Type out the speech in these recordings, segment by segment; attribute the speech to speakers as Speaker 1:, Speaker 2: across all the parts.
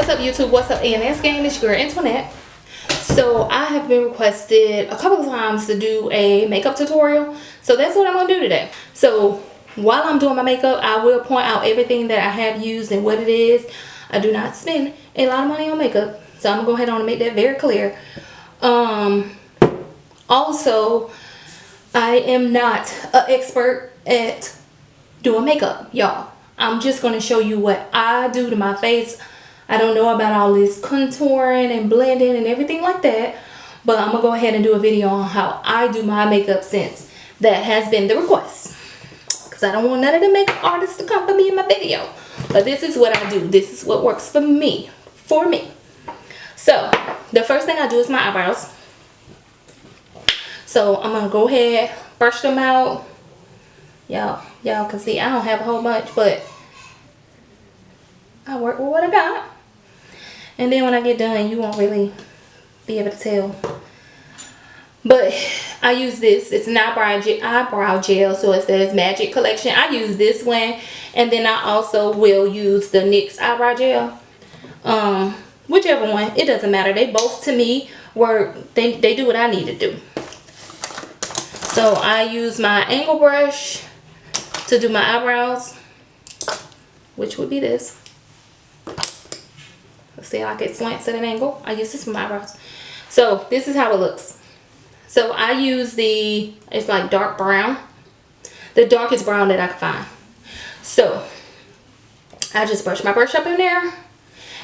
Speaker 1: What's up YouTube? What's up ANS gang? It's your girl Antoinette. So I have been requested a couple of times to do a makeup tutorial. So that's what I'm going to do today. So while I'm doing my makeup, I will point out everything that I have used and what it is. I do not spend a lot of money on makeup. So I'm going to go ahead on and make that very clear. Also, I am not an expert at doing makeup, y'all. I'm just going to show you what I do to my face. I don't know about all this contouring and blending and everything like that, but I'm going to go ahead and do a video on how I do my makeup since that has been the request. Because I don't want none of the makeup artists to come for me in my video. But this is what I do. This is what works for me. So, the first thing I do is my eyebrows. So, I'm going to go ahead, brush them out. Y'all can see I don't have a whole bunch, but I work with what I got. And then when I get done, you won't really be able to tell. But I use this. It's an eyebrow gel. So it says Magic Collection. I use this one. And then I also will use the NYX eyebrow gel. Whichever one. It doesn't matter. They both, to me, work. They do what I need to do. So I use my angle brush to do my eyebrows, which would be this. See how it slants at an angle? I use this for my eyebrows. So this is how it looks. So I use it's like dark brown. The darkest brown that I can find. So I just brush my brush up in there.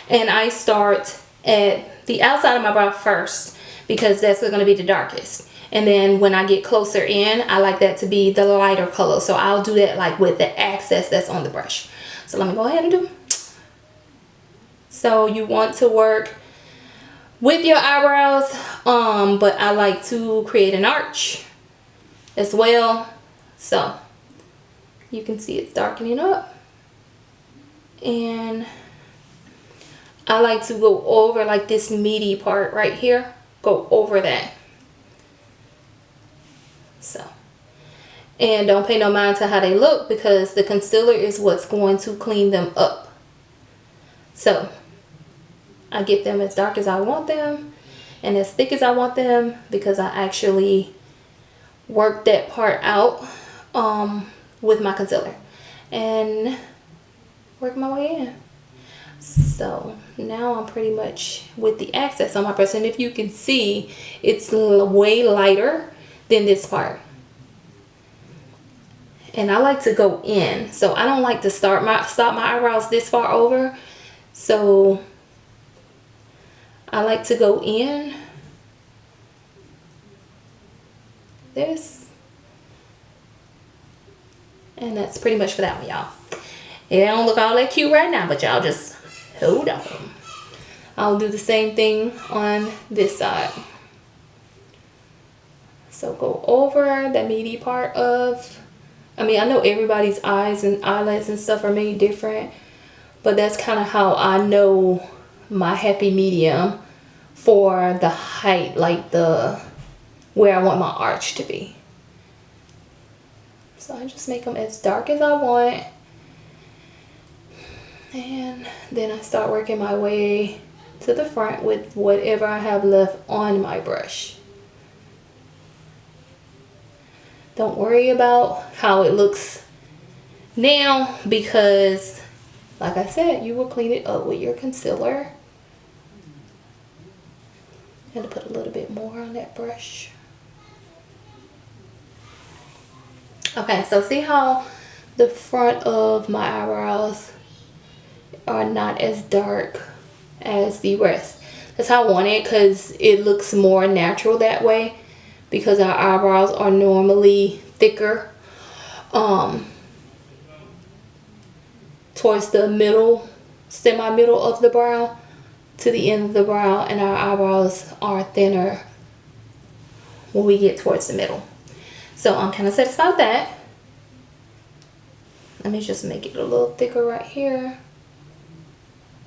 Speaker 1: And I start at the outside of my brow first, because that's going to be the darkest. And then when I get closer in, I like that to be the lighter color. So I'll do that like with the excess that's on the brush. So let me go ahead and do. So you want to work with your eyebrows, but I like to create an arch as well. So you can see it's darkening up. And I like to go over like this meaty part right here. Go over that. So, and don't pay no mind to how they look, because the concealer is what's going to clean them up. So I get them as dark as I want them and as thick as I want them, because I actually work that part out with my concealer and work my way in. So now I'm pretty much with the excess on my brush, and if you can see, it's way lighter than this part. And I like to go in, so I don't like to stop my eyebrows this far over. So I like to go in this, and that's pretty much for that one, y'all. It don't look all that cute right now, but y'all just hold on. I'll do the same thing on this side. So go over the meaty part of, I know everybody's eyes and eyelids and stuff are made different, but that's kind of how I know my happy medium for the height, like where I want my arch to be. So I just make them as dark as I want. And then I start working my way to the front with whatever I have left on my brush. Don't worry about how it looks now, because like I said, you will clean it up with your concealer. And to put a little bit more on that brush. Okay, so see how the front of my eyebrows are not as dark as the rest. That's how I want it, because it looks more natural that way, because our eyebrows are normally thicker towards the middle, semi-middle of the brow to the end of the brow, and our eyebrows are thinner when we get towards the middle. So I'm kind of satisfied with that. Let me just make it a little thicker right here.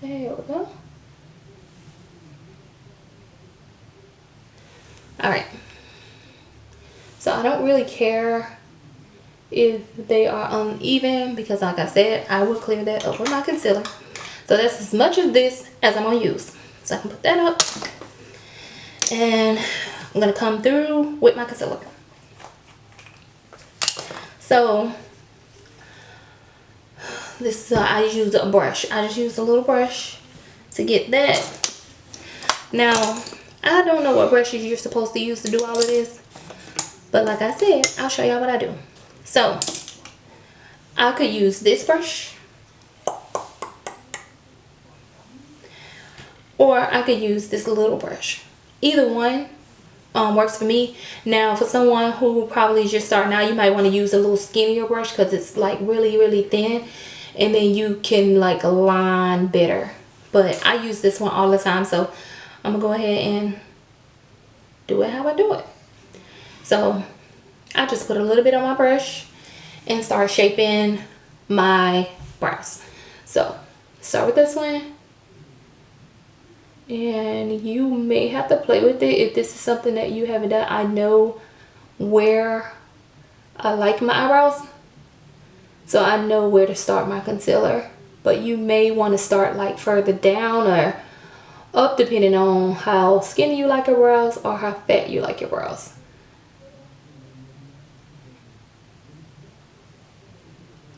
Speaker 1: There we go. Alright. So I don't really care if they are uneven, because like I said, I will clear that up with my concealer. So that's as much of this as I'm gonna use. So I can put that up. And I'm gonna come through with my concealer. So this I use a brush. I just use a little brush to get that. Now, I don't know what brushes you're supposed to use to do all of this, but like I said, I'll show y'all what I do. So I could use this brush, or I could use this little brush. Either one works for me. Now, for someone who probably just starting out, you might want to use a little skinnier brush because it's like really thin, and then you can like line better. But I use this one all the time, so I'm gonna go ahead and do it how I do it. So I just put a little bit on my brush and start shaping my brows. So start with this one, and you may have to play with it if this is something that you haven't done. I know where I like my eyebrows, so I know where to start my concealer, but you may want to start like further down or up depending on how skinny you like your brows or how fat you like your brows.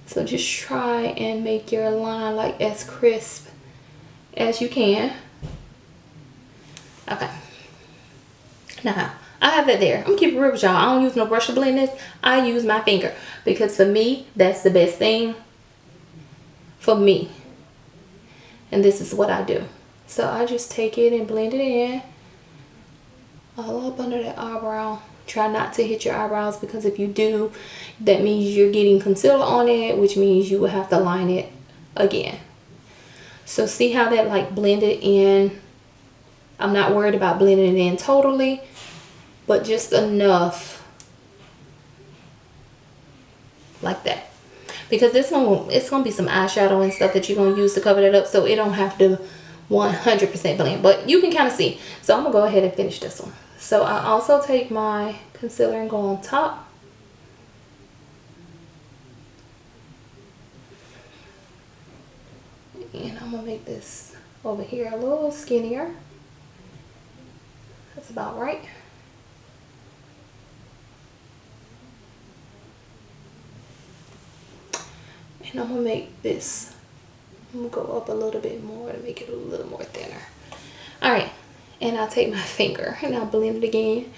Speaker 1: So just try and make your line like as crisp as you can. Okay. Now, I have that there. I'm gonna keep it real with y'all. I don't use no brush to blend this. I use my finger because for me, that's the best thing for me. And this is what I do. So I just take it and blend it in all up under that eyebrow. Try not to hit your eyebrows, because if you do, that means you're getting concealer on it, which means you will have to line it again. So see how that like blended in? I'm not worried about blending it in totally, but just enough like that. Because this one, it's going to be some eyeshadow and stuff that you're going to use to cover that up, so it don't have to 100% blend, but you can kind of see. So I'm going to go ahead and finish this one. So I also take my concealer and go on top. And I'm going to make this over here a little skinnier. That's about right. And I'm going to make this, I'm going to go up a little bit more to make it a little more thinner. Alright, and I'll take my finger and I'll blend it again.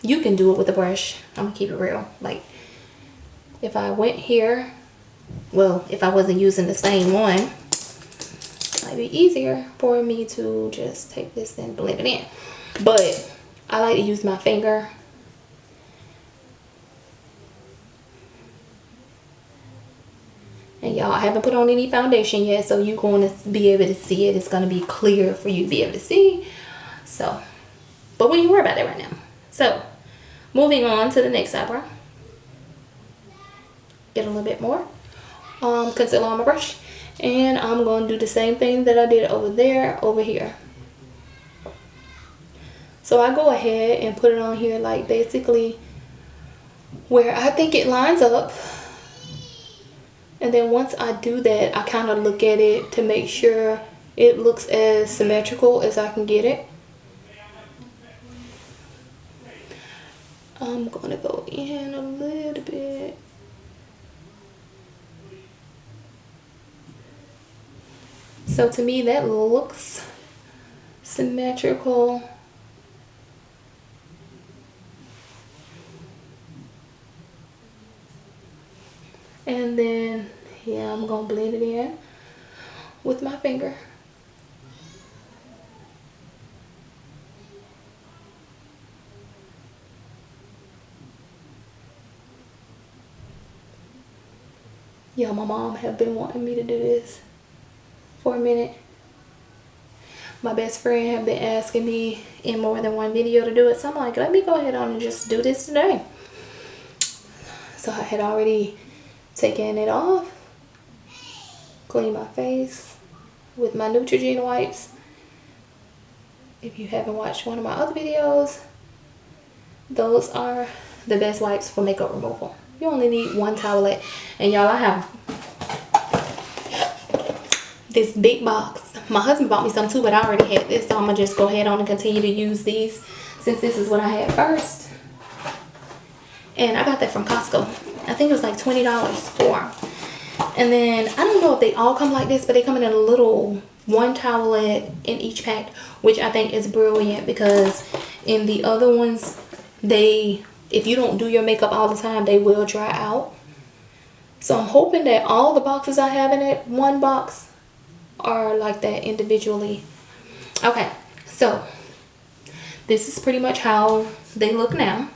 Speaker 1: You can do it with a brush. I'm going to keep it real. Like, if I went here, well, if I wasn't using the same one, it might be easier for me to just take this and blend it in. But I like to use my finger. And y'all, I haven't put on any foundation yet, so you're going to be able to see it. It's going to be clear for you to be able to see. So, but we ain't worry about that right now. So, moving on to the next eyebrow. Get a little bit more concealer on my brush. And I'm going to do the same thing that I did over there, over here. So I go ahead and put it on here like basically where I think it lines up. And then once I do that, I kind of look at it to make sure it looks as symmetrical as I can get it. I'm going to go in a little bit. So to me, that looks symmetrical. And then, yeah, I'm going to blend it in with my finger. Yeah, my mom have been wanting me to do this for a minute. My best friend have been asking me in more than one video to do it. So I'm like, let me go ahead on and just do this today. So I had already taken it off, clean my face with my Neutrogena wipes. If you haven't watched one of my other videos, those are the best wipes for makeup removal. You only need one towelette. And y'all, I have this big box. My husband bought me some too, but I already had this, so I'm gonna just go ahead on and continue to use these since this is what I had first. And I got that from Costco. I think it was like $20 for 'em. And then I don't know if they all come like this, but they come in a little one towelette in each pack, which I think is brilliant, because in the other ones, if you don't do your makeup all the time, they will dry out. So I'm hoping that all the boxes I have in it, one box, are like that individually. Okay, so this is pretty much how they look now.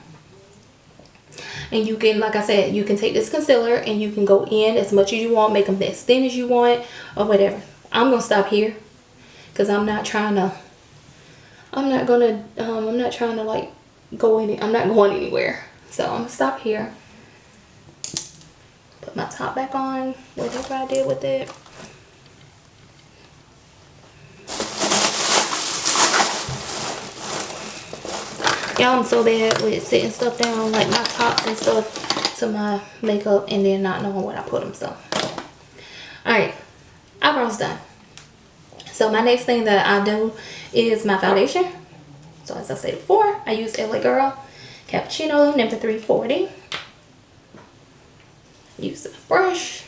Speaker 1: And you can, like I said, you can take this concealer and you can go in as much as you want, make them as thin as you want, or whatever. I'm gonna stop here because I'm not trying to like I'm not going anywhere. So I'm gonna stop here, put my top back on, whatever I did with it. Y'all, I'm so bad with setting stuff down, like my tops and stuff, to my makeup and then not knowing where I put them. So, alright, eyebrows done. So my next thing that I do is my foundation. So as I said before, I use LA Girl Cappuccino number 340. Use the brush.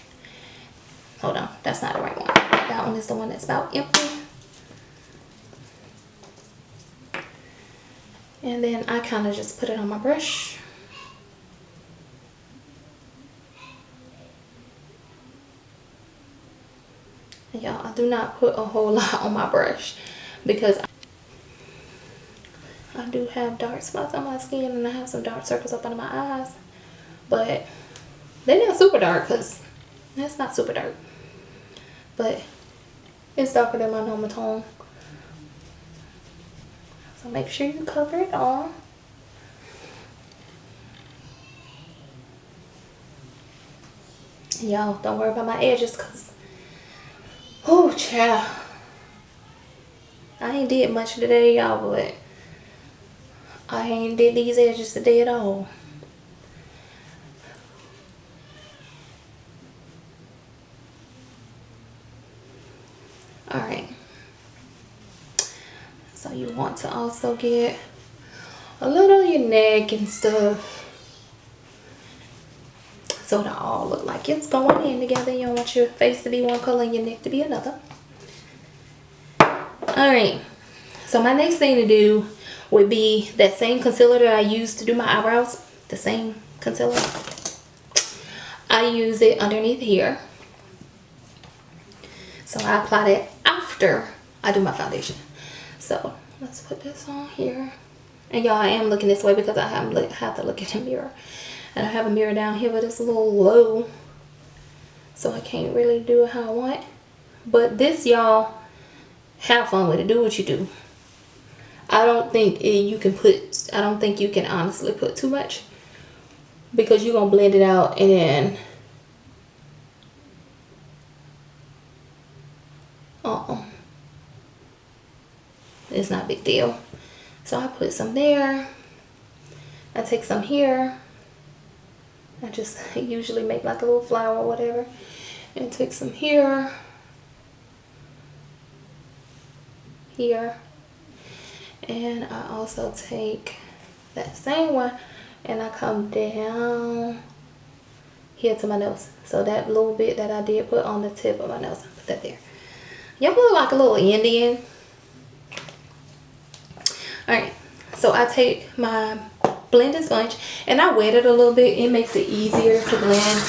Speaker 1: Hold on, that's not the right one. That one is the one that's about empty. And then I kind of just put it on my brush. Y'all, I do not put a whole lot on my brush because I do have dark spots on my skin and I have some dark circles up under my eyes. But they're not super dark, because that's not super dark. But it's darker than my normal tone. So make sure you cover it all. Y'all, don't worry about my edges, because, oh, child, I ain't did much today, y'all, but I ain't did these edges today at all. Alright. So you want to also get a little of your neck and stuff, so it all look like it's going in together. You don't want your face to be one color and your neck to be another. Alright. So my next thing to do would be that same concealer that I used to do my eyebrows. The same concealer. I use it underneath here. So I apply it after I do my foundation. So let's put this on here. And y'all, I am looking this way because I have to look at the mirror. And I have a mirror down here, but it's a little low, so I can't really do it how I want. But this, y'all, have fun with it. Do what you do. I don't think you can honestly put too much, because you're gonna blend it out and then it's not a big deal. So I put some there. I take some here. I just usually make like a little flower or whatever, and take some here, and I also take that same one and I come down here to my nose. So that little bit that I did put on the tip of my nose, I put that there. Y'all look like a little Indian. Alright, so I take my blending sponge and I wet it a little bit. It makes it easier to blend.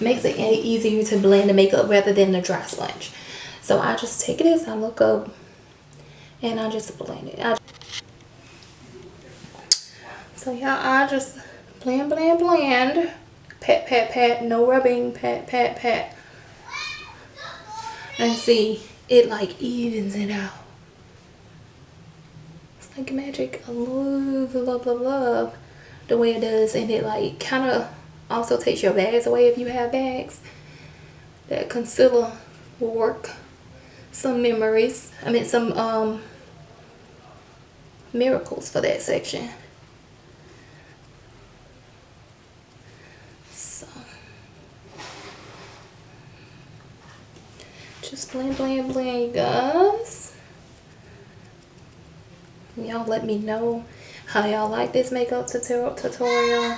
Speaker 1: Makes it easier to blend the makeup rather than the dry sponge. So I just take this, I look up, and I just blend it. So y'all, I just blend. Pat, pat, pat, no rubbing, pat, pat, pat. And see, it like evens it out. It's like magic. I love the way it does. And it like kind of also takes your bags away if you have bags. That concealer will work some memories. I mean some miracles for that section. So Just blend, blend, blend, you guys. Y'all let me know how y'all like this makeup tutorial.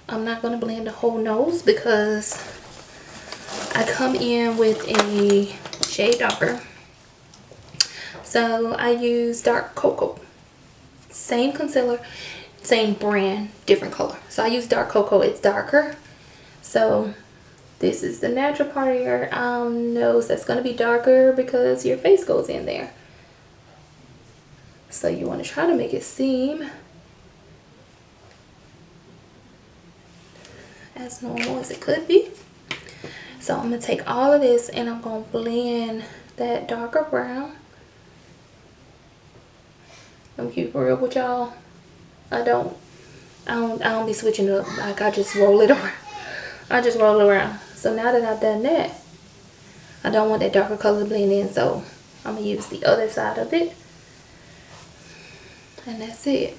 Speaker 1: I'm not going to blend the whole nose because I come in with a shade darker. So I use Dark Cocoa. Same concealer, same brand, different color. So I use Dark Cocoa, it's darker. So this is the natural part of your nose that's going to be darker because your face goes in there. So you want to try to make it seem as normal as it could be. So I'm going to take all of this and I'm going to blend that darker brown. I'm keep it real with y'all. I don't be switching up. Like, I just roll it around. I just roll it around. So now that I've done that, I don't want that darker color to blend in, so I'm gonna use the other side of it. And that's it.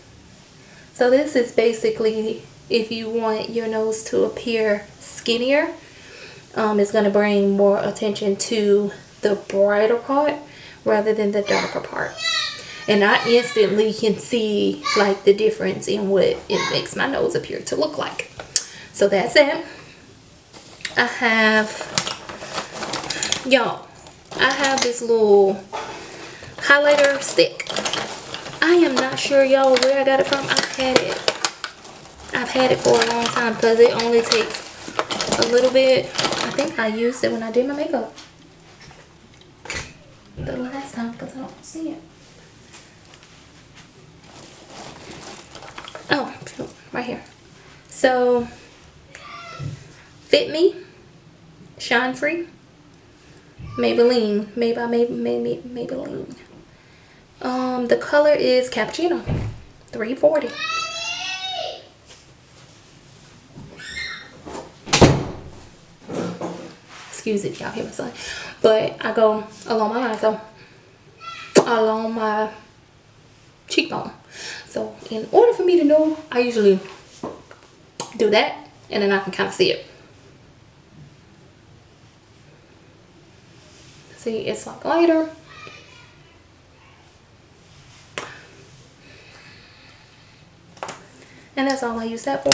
Speaker 1: So this is basically if you want your nose to appear skinnier. It's gonna bring more attention to the brighter part rather than the darker part. And I instantly can see like the difference in what it makes my nose appear to look like. So that's it. I have, y'all, I have this little highlighter stick. I am not sure, y'all, where I got it from. I've had it for a long time because it only takes a little bit. I think I used it when I did my makeup the last time because I don't see it. Oh, right here. So, Fit Me, Shine Free, Maybelline, Maybelline. The color is Cappuccino, 340. Excuse if y'all hear my son, but I go along my line, so along my cheekbone. So in order for me to know, I usually do that, and then I can kind of see it. See, it's like lighter. And that's all I use that for.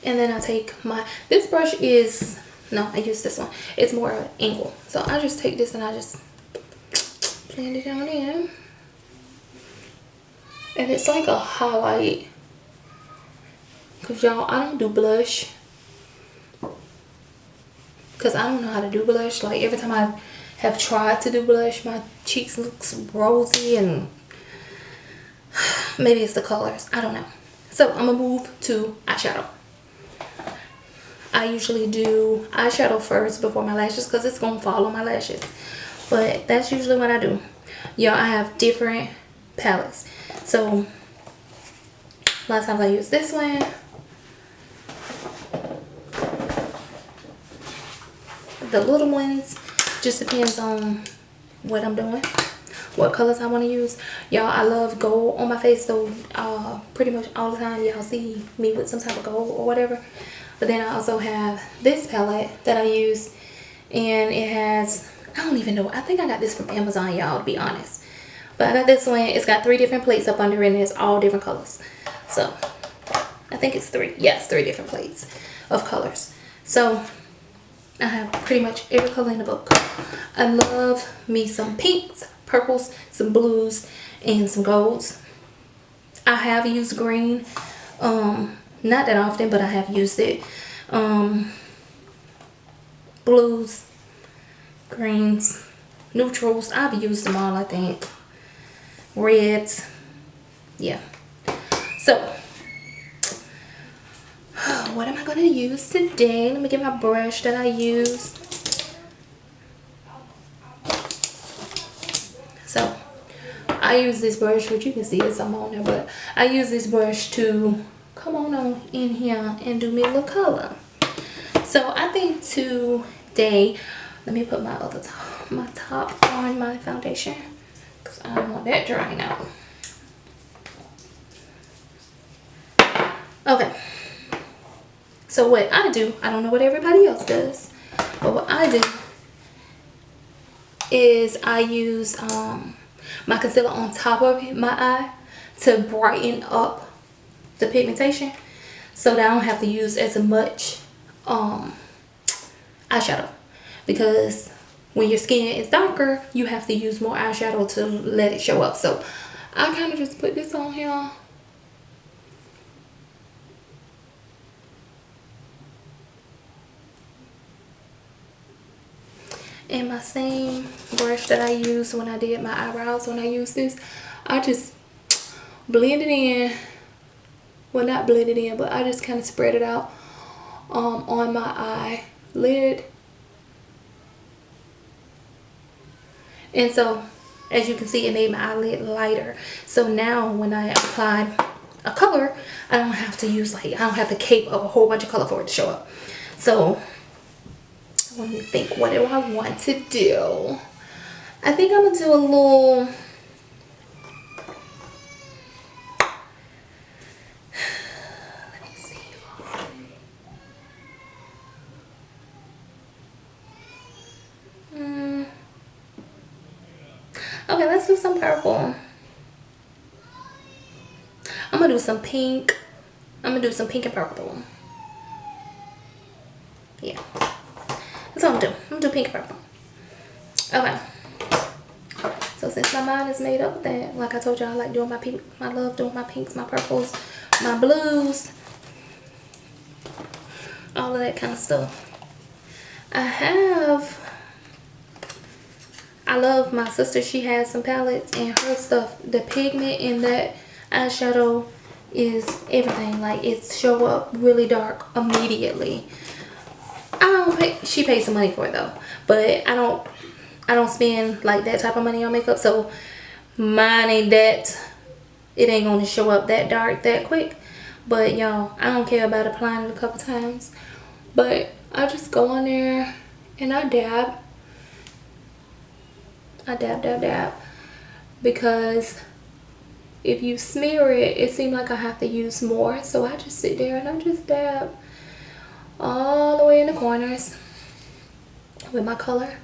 Speaker 1: And then I take this brush is, no, I use this one. It's more of an angle. So I just take this and I just blend it down in. And it's like a highlight. Because y'all, I don't do blush. Because I don't know how to do blush. Like every time I have tried to do blush, my cheeks looks rosy, and maybe it's the colors. I don't know. So I'm going to move to eyeshadow. I usually do eyeshadow first before my lashes because it's going to fall on my lashes. But that's usually what I do. Y'all, I have different palettes. So a lot of times I use this one. The little ones just depends on what I'm doing, what colors I want to use. Y'all, I love gold on my face, so pretty much all the time y'all see me with some type of gold or whatever. But then I also have this palette that I use, and it has, I don't even know, I think I got this from Amazon, y'all, to be honest. But I got this one. It's got 3 different plates up under it, and it's all different colors. So I think it's 3. Yes, 3 different plates of colors. So I have pretty much every color in the book. I love me some pinks, purples, some blues, and some golds. I have used green, not that often, but I have used it. Blues, greens, neutrals, I've used them all, I think. Reds, yeah. So what am I going to use today? Let me get my brush that I use. So I use this brush, which you can see it's some on there, but I use this brush to come on in here and do me a little color. So I think today, let me put my top on my foundation because I don't want that drying out. Okay. So what I do, I don't know what everybody else does, but what I do is I use my concealer on top of my eye to brighten up the pigmentation, so that I don't have to use as much eyeshadow, because when your skin is darker you have to use more eyeshadow to let it show up. So I kind of just put this on here. And my same brush that I used when I did my eyebrows, when I use this, I just blend it in. Well, not blend it in, but I just kind of spread it out on my eyelid. And so, as you can see, it made my eyelid lighter. So now when I apply a color, I don't have to use I don't have to cape up a whole bunch of color for it to show up. So let me think, what do I want to do? I think I'm gonna do a little, let me see. Okay, let's do some purple. I'm gonna do some pink. I'm gonna do some pink and purple. Yeah, that's what I'm gonna do. I'm gonna do pink and purple. Okay. So since my mind is made up with that, like I told you, I like doing my pink. I love doing my pinks, my purples, my blues, all of that kind of stuff. I love my sister. She has some palettes, and her stuff, the pigment in that eyeshadow is everything. Like, it show up really dark immediately. She pays some money for it though, but I don't spend like that type of money on makeup, so mine ain't that, it ain't gonna show up that dark that quick. But y'all, I don't care about applying it a couple times, but I just go on there and I dab, because if you smear it, it seems like I have to use more, so I just sit there and I just dab all the way in the corners with my color.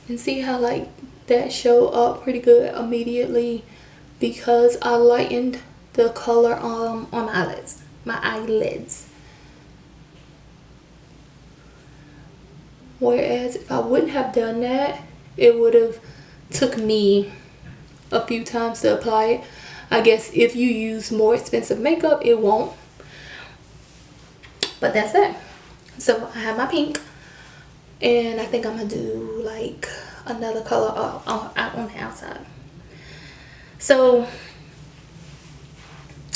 Speaker 1: And see how like that show up pretty good immediately, because I lightened the color on my eyelids. Whereas if I wouldn't have done that, it would have took me a few times to apply it. I guess if you use more expensive makeup, it won't. But that's that. So I have my pink, and I think I'm gonna do like another color out on the outside. So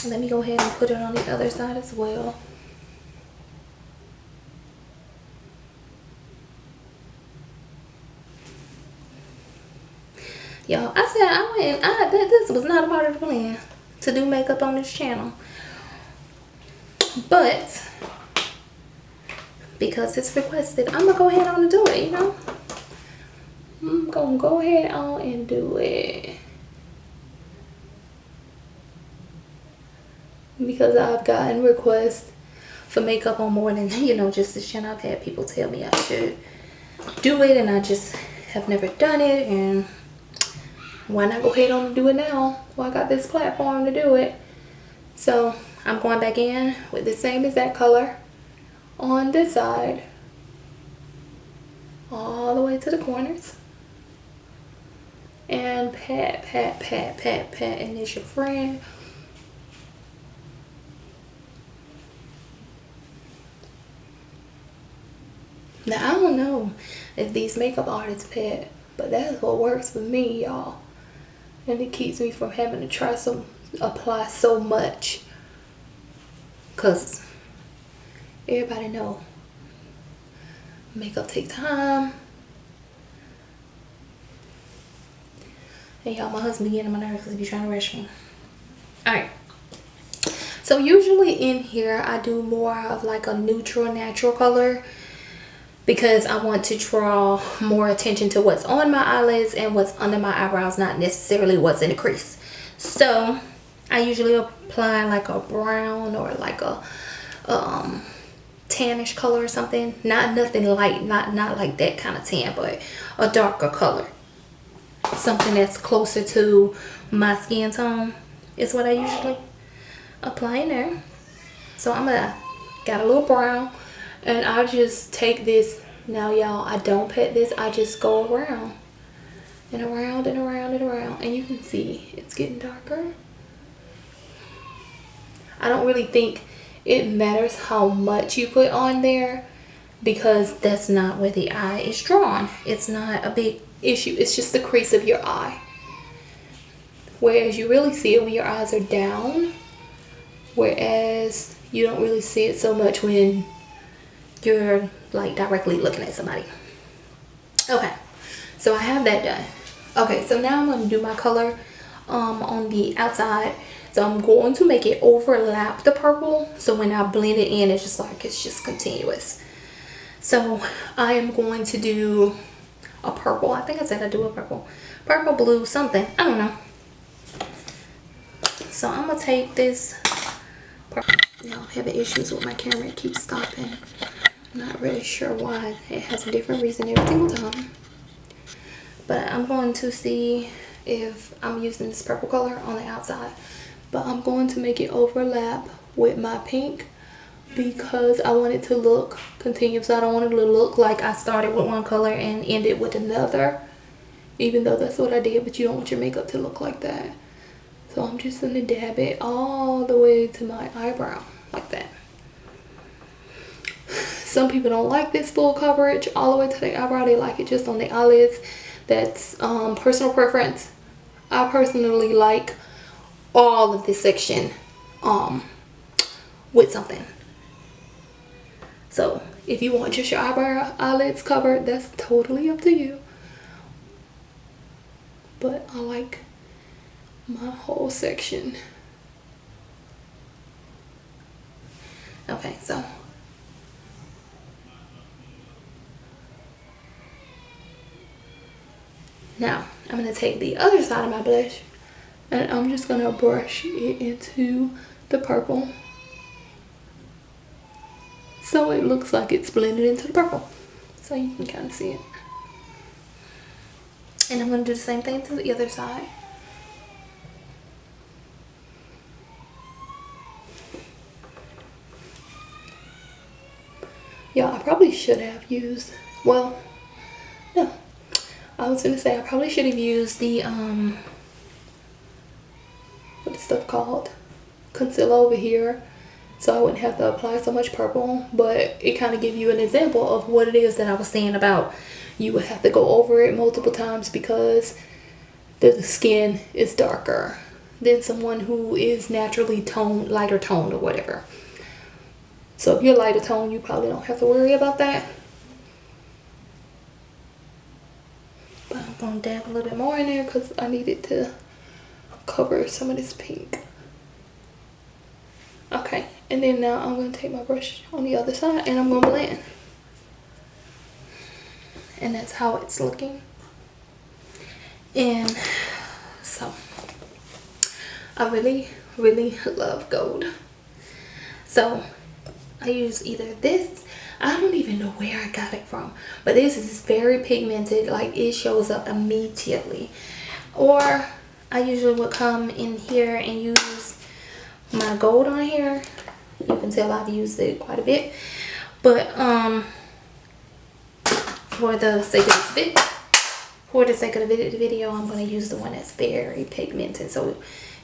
Speaker 1: let me go ahead and put it on the other side as well. Y'all, I said this was not a part of the plan to do makeup on this channel, but because it's requested, I'm gonna go ahead on and do it. You know, I'm gonna go ahead on and do it because I've gotten requests for makeup on more than, you know, just this channel. I've had people tell me I should do it, and I just have never done it, and why not go ahead on and do it now? Well, I got this platform to do it. So I'm going back in with the same exact color on this side, all the way to the corners, and pat, and it's your friend. Now, I don't know if these makeup artists pat, but that's what works for me, y'all. And it keeps me from having to apply so much. Because everybody know makeup takes time. And y'all, my husband getting on my nerves because he be trying to rush me. Alright. So usually in here, I do more of like a neutral, natural color, because I want to draw more attention to what's on my eyelids and what's under my eyebrows, not necessarily what's in the crease. So I usually apply like a brown or like a tannish color or something. Not nothing light, not like that kind of tan, but a darker color. Something that's closer to my skin tone is what I usually apply in there. So I'm gonna got a little brown, and I just take this. Now y'all, I don't pat this, I just go around and around and around and around, and you can see it's getting darker. I don't really think it matters how much you put on there, because that's not where the eye is drawn. It's not a big issue. It's just the crease of your eye. Whereas you really see it when your eyes are down. Whereas you don't really see it so much when you're like directly looking at somebody. Okay, so I have that done. Okay, so now I'm going to do my color on the outside. So I'm going to make it overlap the purple, so when I blend it in, it's just continuous. So I am going to do a purple. I think I said I'd do a purple, blue, something, I don't know. So I'm gonna take this purple. Now I'm having issues with my camera, it keeps stopping. I'm not really sure why. It has a different reason every single time. But I'm going to see if I'm using this purple color on the outside. But I'm going to make it overlap with my pink, because I want it to look continuous. I don't want it to look like I started with one color and ended with another, even though that's what I did, but you don't want your makeup to look like that. So I'm just going to dab it all the way to my eyebrow, like that. Some people don't like this full coverage all the way to the eyebrow. They like it just on the eyelids. That's personal preference. I personally like all of this section with something. So if you want just your eyelids covered, that's totally up to you. But I like my whole section. Okay, so now I'm going to take the other side of my blush, and I'm just going to brush it into the purple, so it looks like it's blended into the purple, so you can kind of see it. And I'm going to do the same thing to the other side. Yeah, I probably should have used, well, no, I was going to say I probably should have used the, what is stuff called? Concealer over here, so I wouldn't have to apply so much purple. But it kind of gives you an example of what it is that I was saying about you would have to go over it multiple times, because the skin is darker than someone who is naturally toned, lighter toned or whatever. So if you're lighter toned, you probably don't have to worry about that. But I'm gonna dab a little bit more in there because I needed to cover some of this pink. Okay, and then now I'm going to take my brush on the other side and I'm going to blend. And that's how it's looking. And so, I really, really love gold. So, I use either this, I don't even know where I got it from, but this is very pigmented, like it shows up immediately. Or, I usually would come in here and use my gold on here. You can tell I've used it quite a bit, but for the sake of the video, I'm going to use the one that's very pigmented, so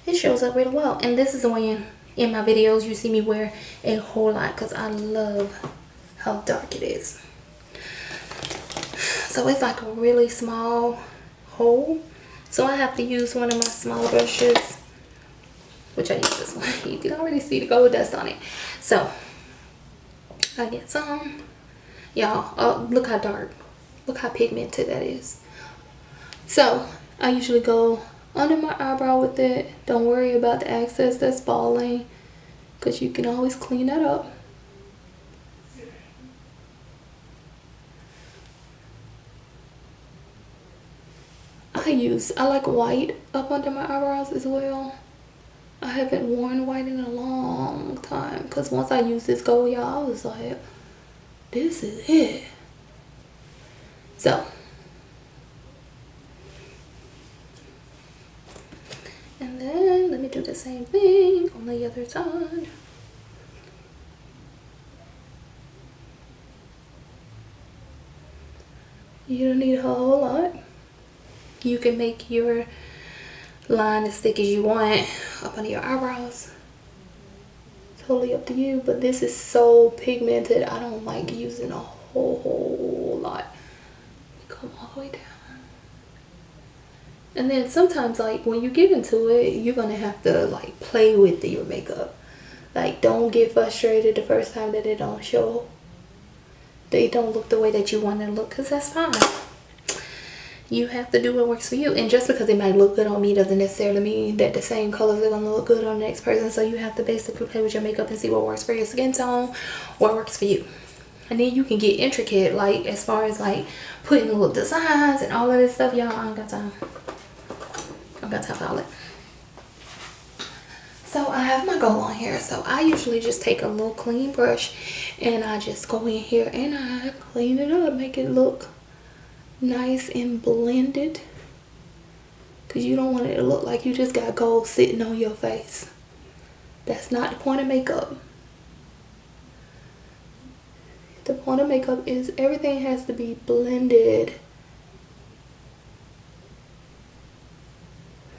Speaker 1: it shows up really well. And this is the one in my videos you see me wear a whole lot, because I love how dark it is. So it's like a really small hole, so I have to use one of my smaller brushes, which I use this one. You can already see the gold dust on it. So I get some. Y'all, look how dark, look how pigmented that is. So I usually go under my eyebrow with it. Don't worry about the excess that's falling, because you can always clean that up. I like white up under my eyebrows as well. I haven't worn white in a long time, because once I used this gold, y'all, I was like, this is it. So, and then let me do the same thing on the other side. You don't need a whole lot. You can make your line as thick as you want up under your eyebrows. Totally up to you, but this is so pigmented, I don't like using a whole lot. Come all the way down. And then sometimes, like, when you get into it, you're gonna have to like play with your makeup. Like, don't get frustrated the first time that it don't show. They don't look the way that you want them to look, because that's fine. You have to do what works for you. And just because it might look good on me doesn't necessarily mean that the same colors are going to look good on the next person. So you have to basically play with your makeup and see what works for your skin tone, what works for you. And then you can get intricate, like as far as like putting little designs and all of this stuff. Y'all, I ain't got time. I don't got time for all that. So I have my gold on here. So I usually just take a little clean brush and I just go in here and I clean it up, make it look nice and blended, because you don't want it to look like you just got gold sitting on your face. That's not the point of makeup. The point of makeup is everything has to be blended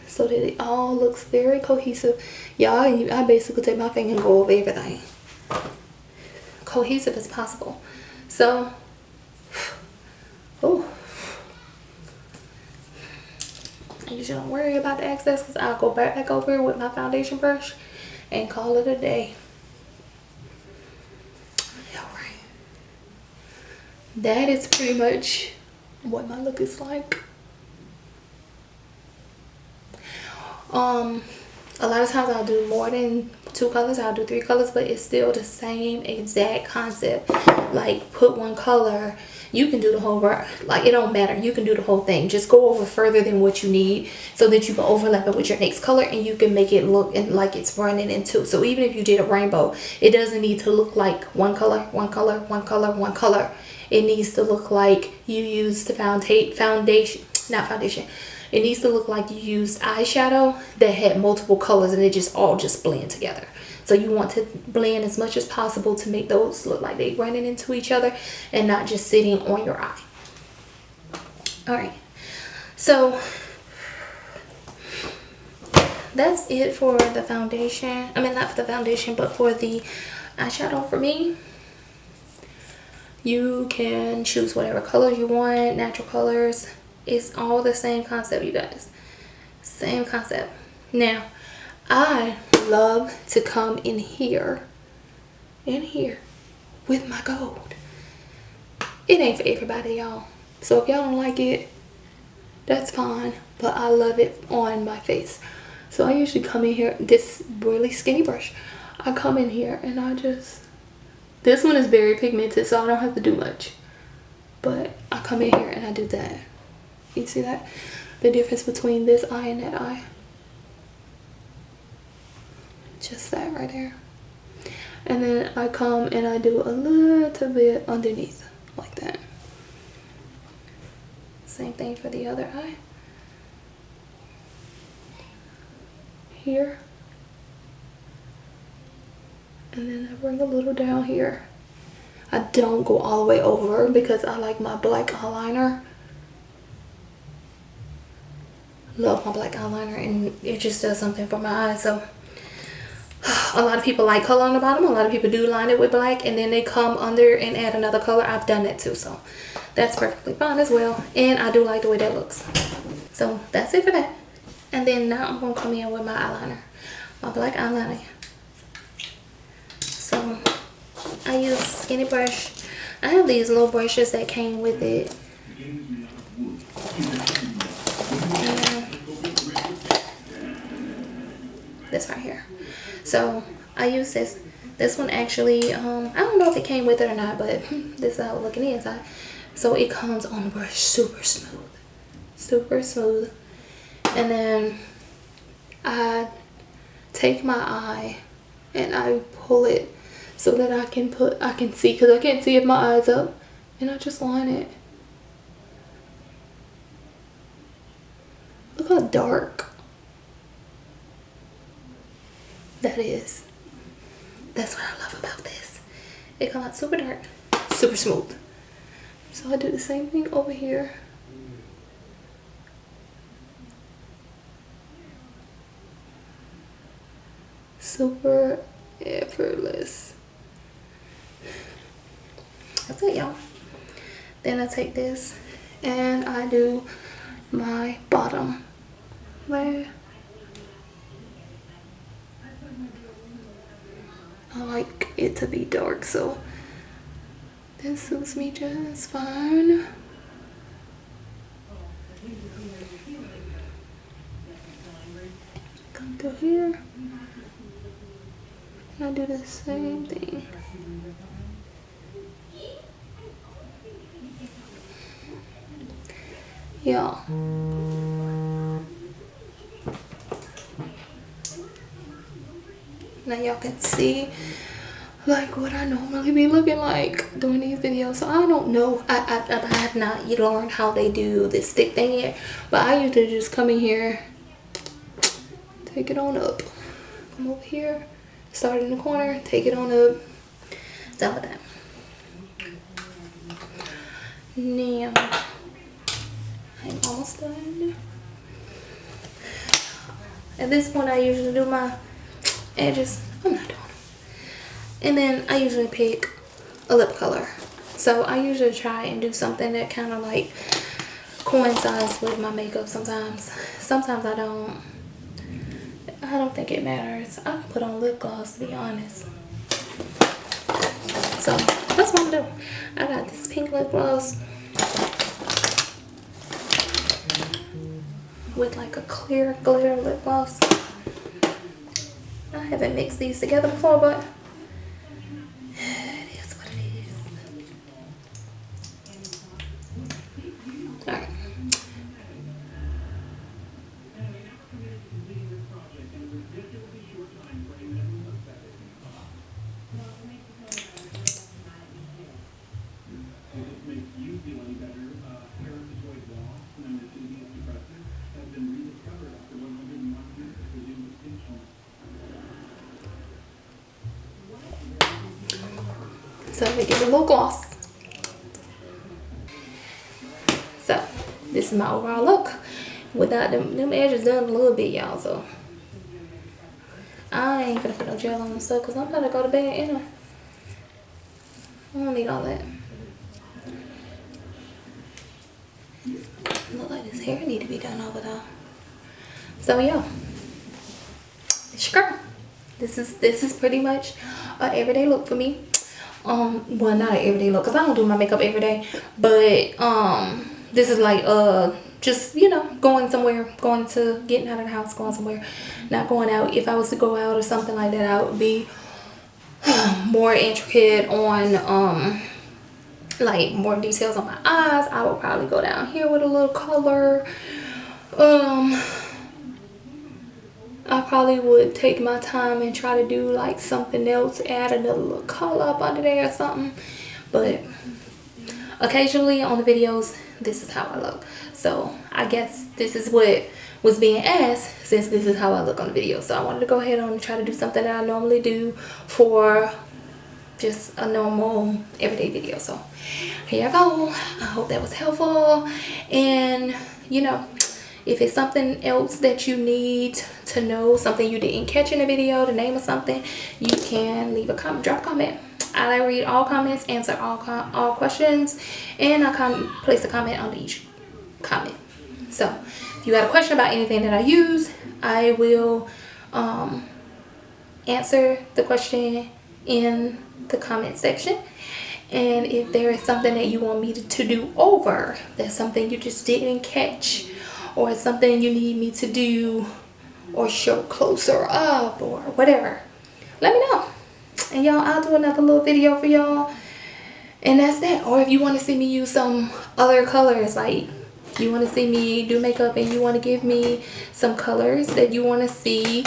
Speaker 1: so that it all looks very cohesive. Y'all, I basically take my finger and go over everything cohesive as possible. So, oh, you shouldn't worry about the excess, because I'll go back over it with my foundation brush and call it a day. Alright. That is pretty much what my look is like. A lot of times I'll do more than 2 colors. I'll do 3 colors, but it's still the same exact concept. Like, put one color, you can do the whole, like, it don't matter, you can do the whole thing. Just go over further than what you need so that you can overlap it with your next color and you can make it look like it's running in 2. So even if you did a rainbow, it doesn't need to look like one color, one color, one color, one color. It needs to look like you used the foundation, not foundation. It needs to look like you used eyeshadow that had multiple colors and it just all blend together. So you want to blend as much as possible to make those look like they running into each other and not just sitting on your eye. Alright, so that's it for the foundation. I mean, not for the foundation, but for the eyeshadow for me. You can choose whatever colors you want, natural colors. It's all the same concept, you guys. Same concept. Now, I love to come in here with my gold. It ain't for everybody, y'all. So if y'all don't like it, that's fine. But I love it on my face. So I usually come in here, this really skinny brush. I come in here and I just, this one is very pigmented, so I don't have to do much. But I come in here and I do that. You see that? The difference between this eye and that eye. Just that right there. And then I come and I do a little bit underneath, like that. Same thing for the other eye. Here. And then I bring a little down here. I don't go all the way over because I like my black eyeliner. Love my black eyeliner and it just does something for my eyes. So a lot of people like color on the bottom. A lot of people do line it with black and then they come under and add another color. I've done that too, so that's perfectly fine as well. And I do like the way that looks. So that's it for that. And then now I'm gonna come in with my eyeliner, my black eyeliner. So I use skinny brush. I have these little brushes that came with it. This right here. So I use this one actually, I don't know if it came with it or not, but this is how it looks on the inside. So it comes on the brush super smooth, super smooth. And then I take my eye and I pull it so that I can see, because I can't see if my eye's up, and I just line it. Look how dark that is. That's what I love about this. It comes out super dark, super smooth. So I do the same thing over here. Super effortless. That's it, y'all. Then I take this and I do my bottom layer. I like it to be dark, so this suits me just fine. Come through here and I do the same thing. Y'all, now y'all can see like what I normally be looking like doing these videos. So I don't know, I have not yet learned how they do this stick thing yet, but I usually just come in here, take it on up, come over here, start in the corner, take it on up, done with that. Now I'm almost done. At this point I usually do my edges. I'm not doing them. And then I usually pick a lip color. So I usually try and do something that kind of like coincides with my makeup sometimes. Sometimes I don't think it matters. I can put on lip gloss, to be honest. So that's what I'm doing. I got this pink lip gloss with like a clear glitter lip gloss. I haven't mixed these together before, but it is what it is. Alright. So we give it a little gloss. So this is my overall look without them edges done a little bit, y'all. So I ain't gonna put no gel on and stuff because I'm about to go to bed anyway. I don't need all that. Look like this hair need to be done over there. So yeah, it's your girl. This is pretty much an everyday look for me. Well, not an everyday look because I don't do my makeup every day, but this is like just, you know, going somewhere, getting out of the house, going somewhere, not going out. If I was to go out or something like that, I would be more intricate on like more details on my eyes. I would probably go down here with a little color. I probably would take my time and try to do like something else, add another little color up under there or something. But occasionally on the videos, this is how I look. So I guess this is what was being asked, since this is how I look on the video. So I wanted to go ahead and try to do something that I normally do for just a normal everyday video. So here I go. I hope that was helpful. And you know, if it's something else that you need to know, something you didn't catch in the video, the name of something, you can leave a comment, drop a comment. I read all comments, answer all questions, and I place a comment under each comment. So if you got a question about anything that I use, I will answer the question in the comment section. And if there is something that you want me to do over, that's something you just didn't catch, or something you need me to do or show closer up or whatever, let me know. And y'all, I'll do another little video for y'all. And that's that. Or if you want to see me use some other colors, like you want to see me do makeup and you want to give me some colors that you want to see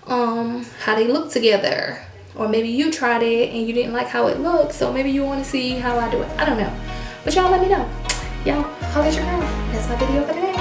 Speaker 1: how they look together. Or maybe you tried it and you didn't like how it looked, so maybe you want to see how I do it. I don't know. But y'all let me know. Y'all, holla at your girl. That's my video for today.